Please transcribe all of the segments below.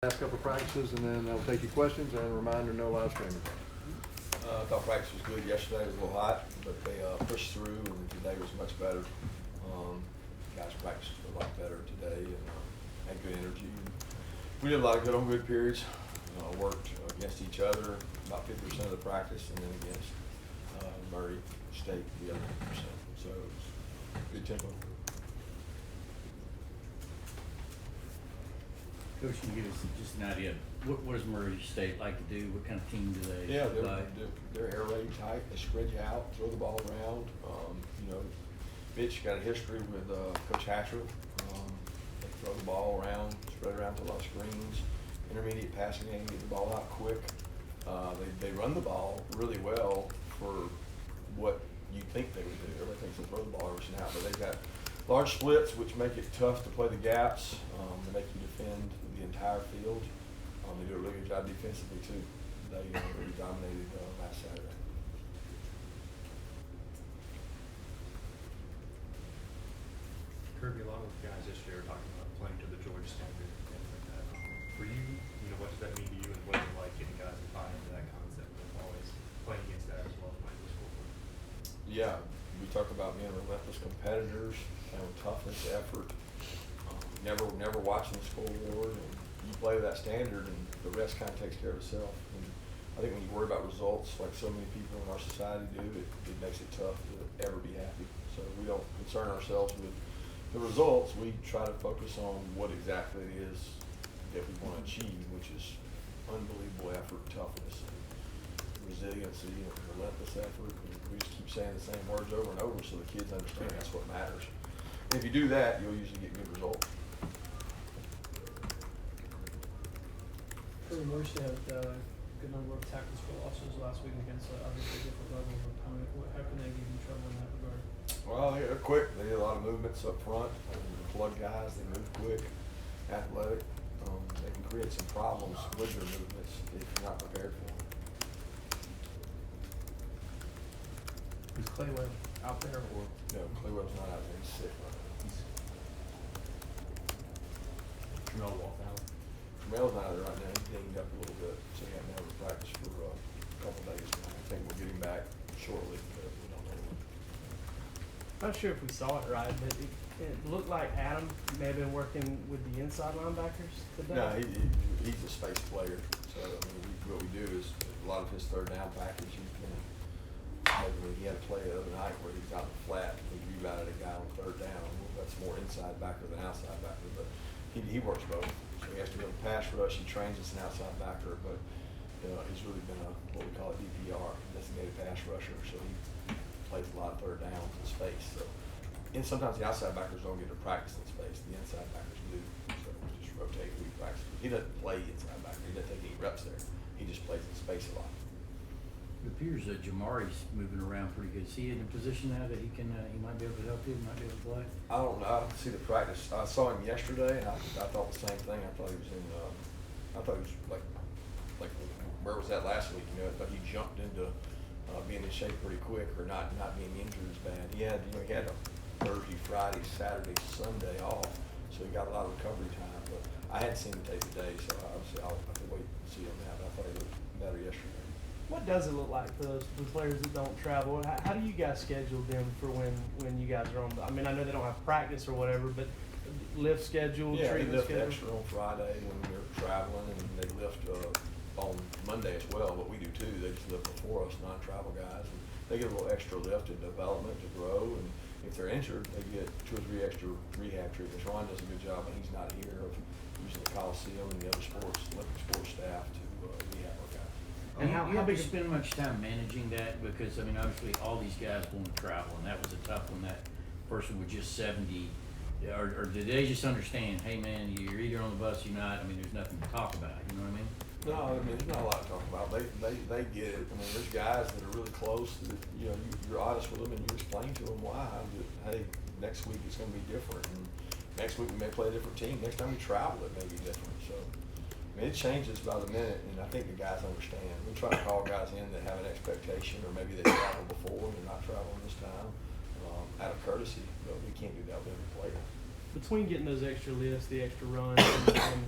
Last couple of practices, and then I'll take your questions, and a reminder, no live streaming. I thought practice was good yesterday. It was a little hot, but they pushed through, and today was much better. Guys practiced a lot better today and had good energy. We did a lot of good on good periods. Worked against each other about 50% of the practice, and then against Murray State the other 50%. So it was good tempo. Coach, can you give us just an idea, what does Murray State like to do? What kind of team do they play? They're air raid tight. They spread you out, throw the ball around. Mitch got a history with Coach Hatcher. They throw the ball around, spread around to a lot of screens, intermediate passing game, get the ball out quick. They run the ball really well for what you think they would do. Everybody thinks they throw the ball every snap, but they've got large splits, which make it tough to play the gaps. They make you defend the entire field. They do a really good job defensively too. They really dominated last Saturday. Kirby, a lot of guys yesterday were talking about playing to the Georgia standard and things like that. For you, what does that mean to you, and what is it like getting guys to buy into that concept of always playing against that as well as playing the school? Yeah, we talk about being relentless competitors, toughness, effort. Never watching the scoreboard, and you play to that standard, and the rest kind of takes care of itself. And I think when you worry about results, like so many people in our society do, it makes it tough to ever be happy. So we don't concern ourselves with the results. We try to focus on what exactly it is that we want to achieve, which is unbelievable effort, toughness, resiliency, and relentless effort. And we just keep saying the same words over and over so the kids understand that's what matters. And if you do that, you'll usually get good results. Kirby Morrissey had a good number of tackles for losses last week against obviously a different level of opponent. How can they give you trouble in that regard? Well, they're quick. They did a lot of movements up front. They're plug guys. They move quick, athletic. They can create some problems with their movements if you're not prepared for them. Is Quay Walker out there or? No, Quay Walker's not out there. He's sick right now. Tramel Walthour. Tramel's not out there right now. He's dinged up a little bit, so he hasn't had a practice for a couple days now. I think we'll get him back shortly, but we don't know when. Not sure if we saw it right, but it looked like Adam may have been working with the inside linebackers today. No, he's a space player. So what we do is a lot of his third down package. He had a play the other night where he was out in the flat and he rebounded a guy on third down. That's more inside backer than outside backer, but he works both. So he has to go to pass rush. He trains as an outside backer, but he's really been what we call a DPR, designated pass rusher. So he plays a lot of third downs in space. So, and sometimes the outside backers don't get to practice in space. The inside backers do. So we just rotate. We practice. He doesn't play inside backer. He doesn't take any reps there. He just plays in space a lot. It appears that Jamaree's moving around pretty good. Is he in a position now that he can, he might be able to help you, might be able to play? I don't know. I didn't see the practice. I saw him yesterday, and I thought the same thing. I thought he was in. I thought he was like where was that last week? I thought he jumped into being in shape pretty quick, or not being injured as bad. He had a Thursday, Friday, Saturday, Sunday off, so he got a lot of recovery time. But I hadn't seen him take the day, so obviously I'll have to wait and see him now. But I thought he looked better yesterday. What does it look like for those players that don't travel? How do you guys schedule them for when you guys are on? I mean, I know they don't have practice or whatever, but lift schedule, yeah, they treatment lift schedule. extra on Friday when they're traveling, and they lift on Monday as well. But we do too. They just lift before us, non-travel guys, and they get a little extra lift in development to grow. And if they're injured, they get 2 or 3 extra rehab treatments. Ron does a good job when he's not here of using the Coliseum and the other Olympic sports staff to rehab our guys. And how big you spend much time managing that? Because I mean, obviously, all these guys want to travel, and that was a tough one. That person was just 70, or did they just understand? Hey, man, you're either on the bus, or you're not. I mean, there's nothing to talk about. You know what I mean? No, I mean, there's not a lot to talk about. They get it. I mean, there's guys that are really close that you're honest with them and you explain to them why. That, hey, next week it's going to be different, and next week we may play a different team. Next time we travel, it may be different. So. I mean, it changes by the minute, and I think the guys understand. We try to call guys in that have an expectation, or maybe they traveled before and they're not traveling this time, out of courtesy, but we can't do that with every player. Between getting those extra lifts, the extra runs, and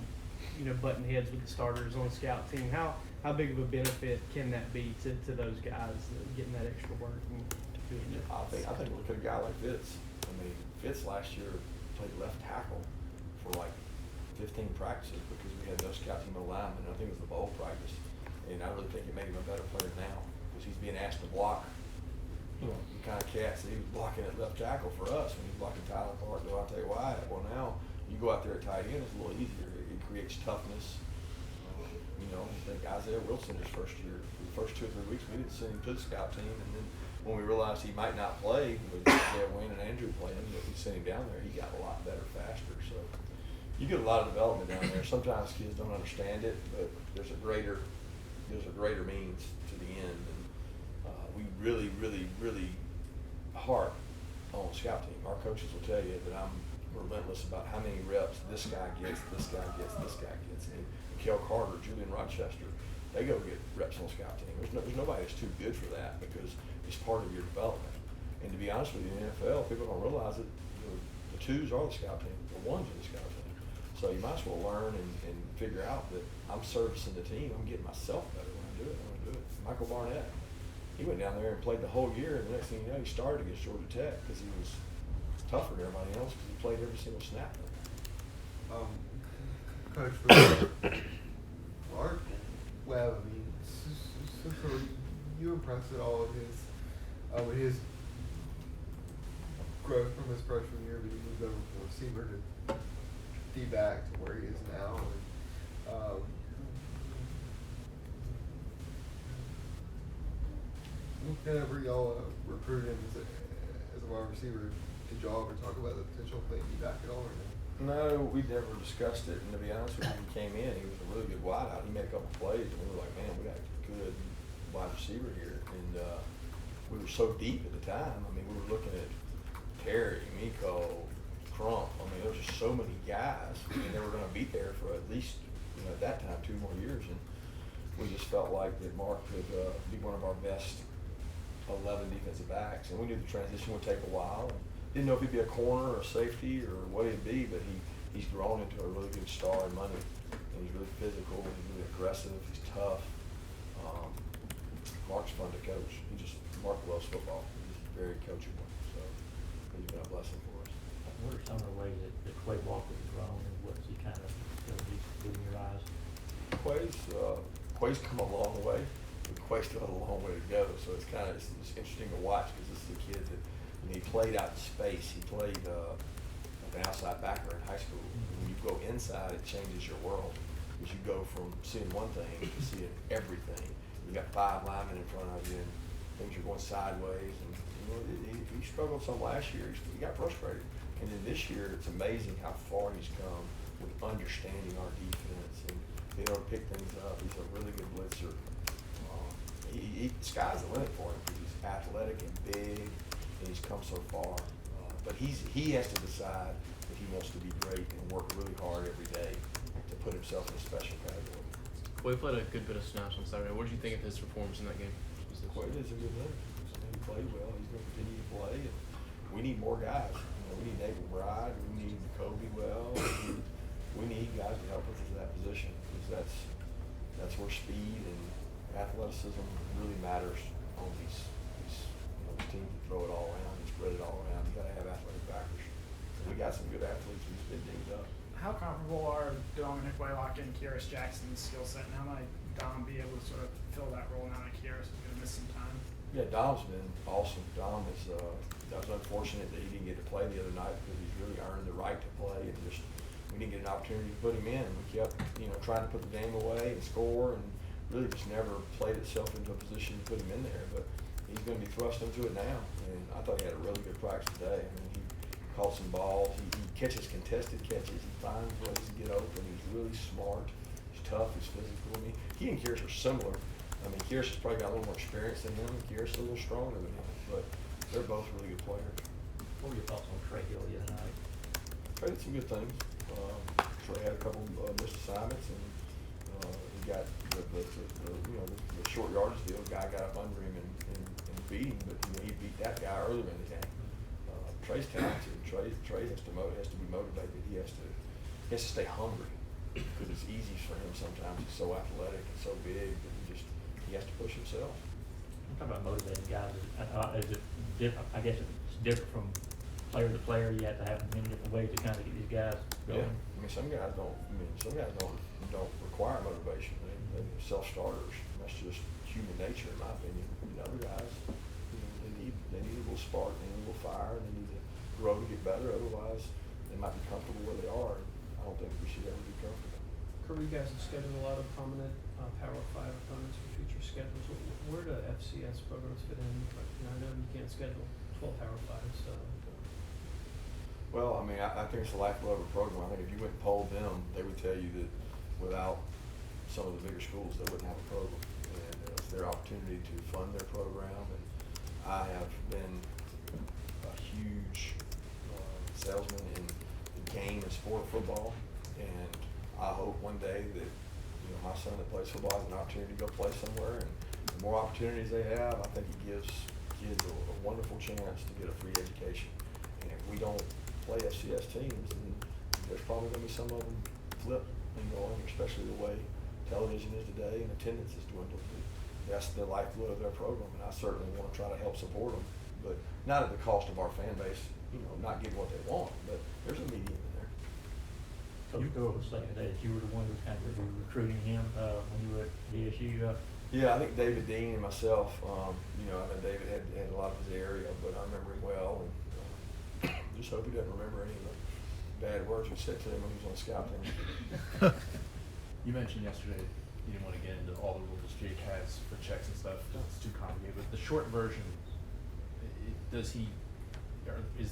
butting heads with the starters on the scout team. How big of a benefit can that be to those guys getting that extra work and doing it? I think look at a guy like Fitz. I mean, Fitz last year played left tackle for like 15 practices because we had no scout team alignment. I think it was the bowl practice, and I really think it made him a better player now because he's being asked to block. The kind of cats that he was blocking at left tackle for us when he's blocking Tyler Clark, Devontae Wyatt. Well, now you go out there at tight end, it's a little easier. It creates toughness. I think Isaiah Wilson his first year, for the first 2 or 3 weeks, we didn't send him to the scout team, and then when we realized he might not play, with Wayne and Andrew playing, but we sent him down there, he got a lot better faster. So you get a lot of development down there. Sometimes kids don't understand it, but there's a greater means to the end. And we really harp on scout team. Our coaches will tell you that I'm relentless about how many reps this guy gets, this guy gets, this guy gets. And Kel Carter, Julian Rochester, they go get reps on the scout team. There's nobody that's too good for that because it's part of your development. And to be honest with you, in the NFL, people don't realize it. The twos are the scout team, the ones are the scout team. So you might as well learn and figure out that I'm servicing the team. I'm getting myself better when I do it. Michael Barnett, he went down there and played the whole year, and the next thing you know, he started against Georgia Tech because he was tougher than everybody else because he played every single snap. Coach, Mark Webb, I mean, so you impressed at all with his growth from his freshman year, but he moved over from receiver to D-back to where he is now. And, whenever y'all recruited him as a wide receiver, did y'all ever talk about the potential of playing D-back at all or no? No, we never discussed it, and to be honest with you, he came in, he was a really good wideout. He made a couple plays, and we were like, man, we got a good wide receiver here. And we were so deep at the time. I mean, we were looking at Terry, Miko, Crump. I mean, there was just so many guys, and they were going to be there for at least, at that time, 2 more years. And we just felt like that Mark could be one of our best 11 defensive backs. And we knew the transition would take a while. And didn't know if he'd be a corner or a safety or what he'd be, but he's grown into a really good star in money. And he's really physical, he's really aggressive, he's tough. Mark's fun to coach. Mark loves football. He's very coachable. So he's been a blessing for us. What are some of the ways that Quay Walker has grown, and what's he kind of doing in your eyes? Quay's come a long way, but Quay's still has a long way to go. So it's interesting to watch because this is a kid that he played out in space. He played an outside backer in high school. When you go inside, it changes your world because you go from seeing one thing to seeing everything. You got 5 linemen in front of you, and things are going sideways. And he struggled some last year. He got frustrated, and then this year it's amazing how far he's come with understanding our defense and being able to pick things up. He's a really good blitzer. Sky's the limit for him because he's athletic and big, and he's come so far. But he has to decide that he wants to be great and work really hard every day to put himself in a special category. Quay played a good bit of snaps on Saturday. What did you think of his performance in that game? Quay is a good player. He played well. He's going to continue to play. And we need more guys. We need Nate McBride. We need Kobe well. We need guys to help us in that position because that's where speed and athleticism really matters on these teams that throw it all around and spread it all around. You got to have athletic backers. And we got some good athletes who's been dinged up. How comparable are Dominick, Blaylock, and Kearis Jackson's skill set, and how might Dom be able to sort of fill that role now that Kearis is going to miss some time? Yeah, Dom's been awesome. Dom is, that was unfortunate that he didn't get to play the other night because he's really earned the right to play, and just we didn't get an opportunity to put him in. We kept, trying to put the game away and score, and really just never played itself into a position to put him in there. But he's going to be thrust into it now, and I thought he had a really good practice today. I mean, he caught some balls. He catches contested catches. He finds ways to get open. He's really smart. He's tough. He's physical. I mean, he and Kearis are similar. I mean, Kearis has probably got a little more experience than him, and Kearis is a little stronger than him. But they're both really good players. What were your thoughts on Trey Hill the other night? Trey did some good things. Trey had a couple missed assignments, and he got the short yardage deal. Guy got up under him and beat him, but he beat that guy earlier in the game. Trey's talented. Trey has to be motivated. He has to stay hungry. because it's easy for him sometimes. He's so athletic and so big that he has to push himself. I'm talking about motivating guys. Is it different? I guess it's different from player to player. You have to have many different ways to kind of get these guys going. Yeah, I mean, some guys don't require motivation. They're self-starters. That's just human nature, in my opinion. And other guys, they need a little spark, they need a little fire, they need to grow to get better. Otherwise, they might be comfortable where they are. I don't think we should ever be comfortable. Kirby, you guys have scheduled a lot of prominent Power 5 opponents for future schedules. Where do FCS programs fit in? I know you can't schedule 12 Power 5s. Well, I mean, I think it's the lifeblood of a program. I think if you went and polled them, they would tell you that without some of the bigger schools, they wouldn't have a program. And it's their opportunity to fund their program. And I have been a huge salesman in the game and sport of football. And I hope one day that my son that plays football has an opportunity to go play somewhere. And the more opportunities they have, I think it gives kids a wonderful chance to get a free education. And if we don't play FCS teams, and there's probably going to be some of them flip and going, especially the way television is today and attendance is dwindling. That's the lifeblood of their program, and I certainly want to try to help support them, but not at the cost of our fan base, not getting what they want, but there's a medium in there. Coach Doyle was saying that you were the one who was kind of recruiting him when you were at DSU. Yeah, I think David Dean and myself, I know David had a lot of his area, but I remember him well, and just hope he doesn't remember any of the bad words we said to him when he was on the scout team. You mentioned yesterday you didn't want to get into all the rules Jake has for checks and stuff. It's too complicated. But the short version, is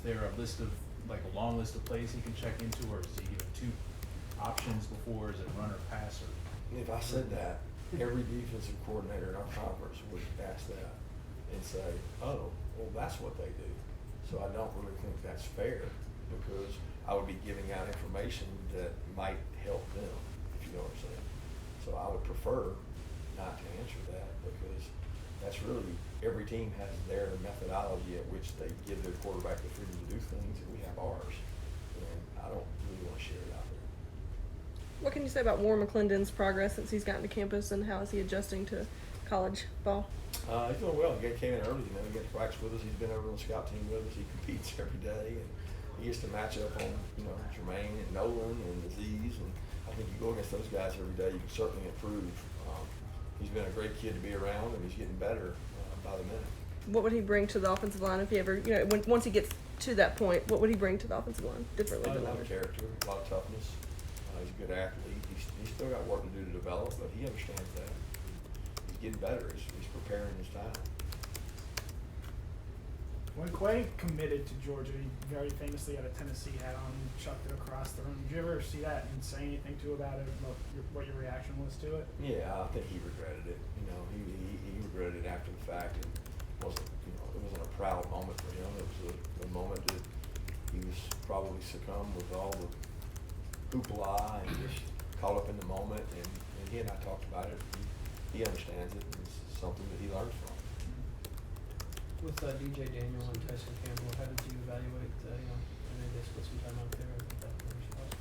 there a list of, like a long list of plays he can check into, or is he given two options before? Is it run or pass? Or If I said that, every defensive coordinator in our conference would ask that and say, oh, well, that's what they do. So I don't really think that's fair, because I would be giving out information that might help them, if you know what I'm saying. So I would prefer not to answer that, because that's really, every team has their methodology at which they give their quarterback the freedom to do things, and we have ours. And I don't really want to share it out there. What can you say about Warren McClendon's progress since he's gotten to campus, and how is he adjusting to college ball? He's doing well. He came in early, he got to practice with us. He's been over on the scout team with us. He competes every day, and he gets to match up on, Jermaine and Nolan and Aziz. And I think you go against those guys every day, you can certainly improve. He's been a great kid to be around, and he's getting better by the minute. What would he bring to the offensive line if he ever, once he gets to that point, what would he bring to the offensive line differently A than lot of others? character, a lot of toughness. He's a good athlete. He's still got work to do to develop, but he understands that. He's getting better. He's preparing his time. When Quay committed to Georgia, he very famously had a Tennessee hat on and chucked it across the room. Did you ever see that and say anything about it, what your reaction was to it? Yeah, I think he regretted it. He regretted it after the fact, and it wasn't a proud moment for him. It was a moment that he was probably succumbed with all the hoopla and just caught up in the moment. And he and I talked about it. He understands it, and it's something that he learns from. With DJ Daniel and Tyson Campbell, how did you evaluate, I know they split some time out there at that first spot?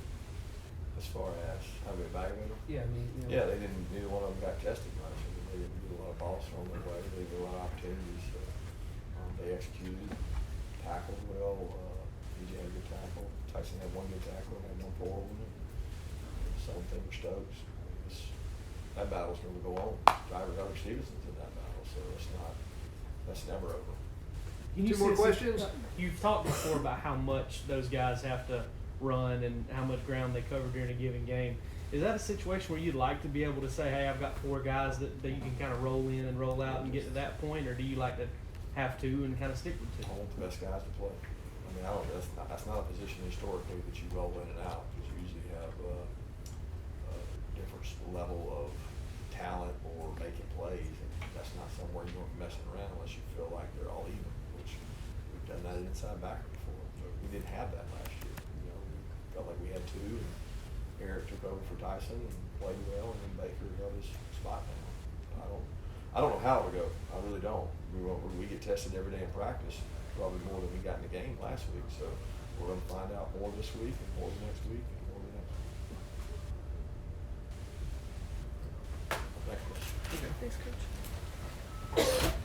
As far as how we evaluate them? Yeah, Yeah, they didn't. Neither one of them got tested much. They didn't get a lot of balls thrown their way. They didn't get a lot of opportunities. They executed, tackled well. DJ had a good tackle. Tyson had one good tackle and had one poor one. Same thing with Stokes. That battle's going to go on. Driver Stevenson's in that battle, so that's never over. Can you Two more see- questions? You've talked before about how much those guys have to run and how much ground they cover during a given game. Is that a situation where you'd like to be able to say, hey, I've got 4 guys that you can kind of roll in and roll out and get to that point, or do you like to have 2 and kind of stick with 2? I want the best guys to play. I mean, that's not a position historically that you roll in and out, because you usually have a different level of talent or making plays, and that's not somewhere you want to be messing around unless you feel like they're all even, which we've done that inside backer before, but we didn't have that last year. We felt like we had 2, and Eric took over for Tyson and played well, and then Baker held his spot down. I don't know how it'll go. I really don't. We get tested every day in practice, probably more than we got in the game last week, so we're going to find out more this week and more next week.